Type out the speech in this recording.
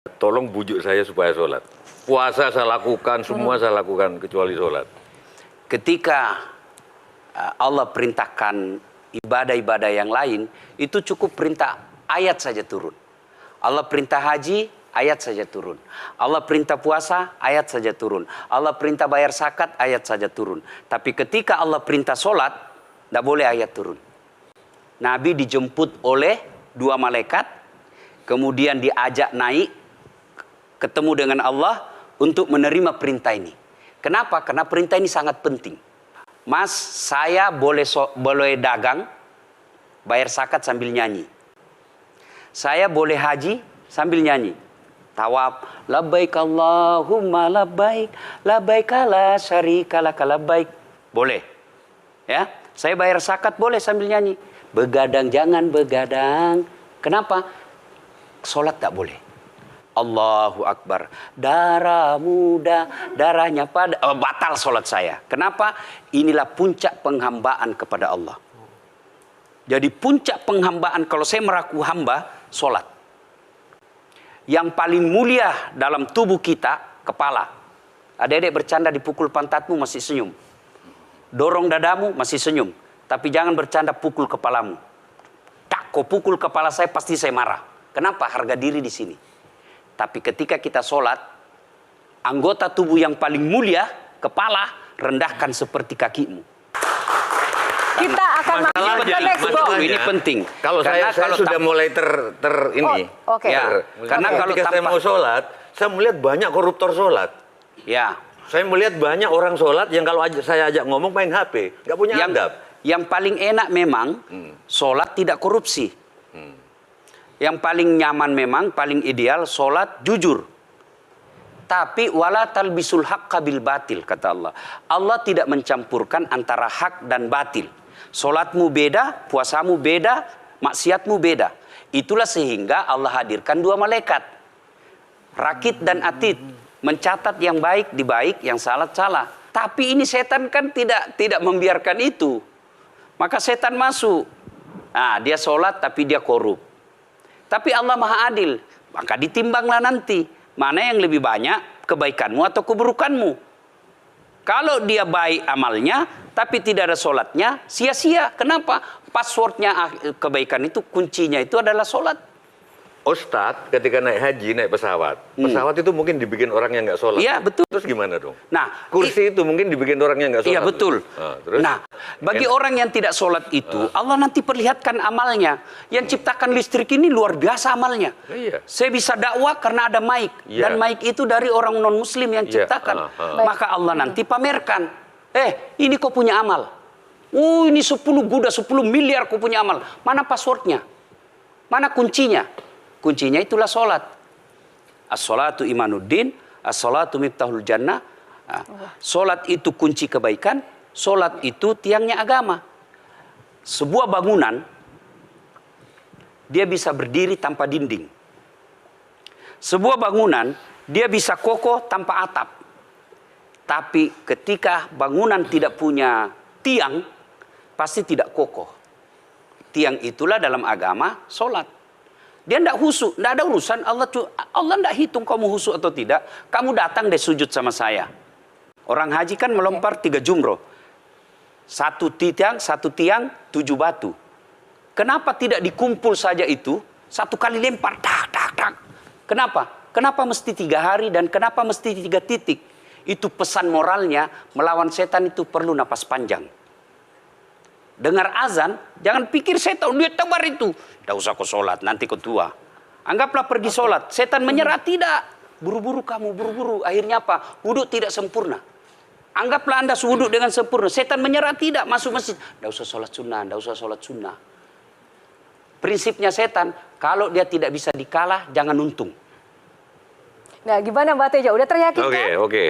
tolong bujuk saya supaya sholat. Puasa saya lakukan, semua saya lakukan kecuali sholat. Ketika Allah perintahkan ibadah-ibadah yang lain, itu cukup perintah ayat saja turun. Allah perintah haji, ayat saja turun. Allah perintah puasa, ayat saja turun. Allah perintah bayar zakat, ayat saja turun. Tapi ketika Allah perintah sholat, tidak boleh ayat turun. Nabi dijemput oleh 2 malaikat, kemudian diajak naik, ketemu dengan Allah untuk menerima perintah ini. Kenapa? Karena perintah ini sangat penting. Mas, saya boleh dagang, bayar zakat sambil nyanyi. Saya boleh haji sambil nyanyi. Tawaf, labbaik Allahumma labbaik, labbaik la syarika laka labbaik. Boleh. Ya, saya bayar zakat boleh sambil nyanyi. Begadang jangan begadang. Kenapa? Sholat tak boleh. Allahu Akbar. Darah muda, darahnya pada batal sholat saya. Kenapa? Inilah puncak penghambaan kepada Allah. Jadi puncak penghambaan kalau saya meraku hamba, sholat. Yang paling mulia dalam tubuh kita, kepala. Adik-adik bercanda dipukul pantatmu masih senyum. Dorong dadamu masih senyum. Tapi jangan bercanda pukul kepalamu. Tak, kau pukul kepala saya pasti saya marah. Kenapa? Harga diri di sini. Tapi ketika kita sholat, anggota tubuh yang paling mulia, kepala, rendahkan seperti kakimu. Kita akan masuk ke next block. Ini penting. Kalau saya sudah mulai ini. Oke. Ya, karena kalau saya mau sholat, saya melihat banyak koruptor sholat. Ya. Saya melihat banyak orang sholat yang kalau saya ajak ngomong main HP, nggak punya adab. Yang paling enak memang sholat tidak korupsi. Yang paling nyaman memang, paling ideal, sholat jujur. Tapi wala talbisul haqqa bil batil, kata Allah. Allah tidak mencampurkan antara hak dan batil. Sholatmu beda, puasamu beda, maksiatmu beda. Itulah sehingga Allah hadirkan 2 malaikat. Rakit dan atid. Mencatat yang baik di baik, yang salah salah. Tapi ini setan kan tidak membiarkan itu. Maka setan masuk. Nah, dia sholat tapi dia korup. Tapi Allah Maha Adil, maka ditimbanglah nanti. Mana yang lebih banyak, kebaikanmu atau keburukanmu. Kalau dia baik amalnya, tapi tidak ada sholatnya, sia-sia. Kenapa? Passwordnya kebaikan itu, kuncinya itu adalah sholat. Ustadz ketika naik haji, naik pesawat. Pesawat itu mungkin dibikin orang yang nggak sholat. Iya, betul. Terus gimana dong? Nah, kursi itu mungkin dibikin orang yang nggak sholat. Iya, betul. Terus? Nah, bagi orang yang tidak sholat itu, Allah nanti perlihatkan amalnya. Yang ciptakan listrik ini luar biasa amalnya. Iya. Saya bisa dakwah karena ada mic. Iya. Dan mic itu dari orang non-muslim yang ciptakan. Maka Allah nanti pamerkan. Ini kau punya amal. Ini 10 guda, 10 miliar kau punya amal. Mana passwordnya? Mana kuncinya? Kuncinya itulah sholat. As-sholatu imanuddin, as-sholatu miftahul jannah. Sholat itu kunci kebaikan, sholat itu tiangnya agama. Sebuah bangunan, dia bisa berdiri tanpa dinding. Sebuah bangunan, dia bisa kokoh tanpa atap. Tapi ketika bangunan tidak punya tiang, pasti tidak kokoh. Tiang itulah dalam agama, sholat. Dia tidak husuk, tidak ada urusan. Allah tidak hitung kamu husuk atau tidak. Kamu datang deh sujud sama saya. Orang haji kan melempar 3 jumroh. 1 tiang, 7 batu. Kenapa tidak dikumpul saja itu? 1 kali lempar, tak, tak, tak. Kenapa? Kenapa mesti 3 hari dan kenapa mesti 3 titik? Itu pesan moralnya, melawan setan itu perlu napas panjang. Dengar azan, jangan pikir setan, dia tebar itu. Tidak usah kau sholat, nanti kau tua. Anggaplah pergi sholat. Setan menyerah, tidak. Buru-buru kamu, buru-buru. Akhirnya apa? Wudhu tidak sempurna. Anggaplah Anda wudhu dengan sempurna. Setan menyerah, tidak. Masuk masjid. Tidak usah sholat sunnah, tidak usah sholat sunnah. Prinsipnya setan, kalau dia tidak bisa dikalah, jangan untung. Nah, gimana Mbak Teja? Udah teryakinkan? Oke.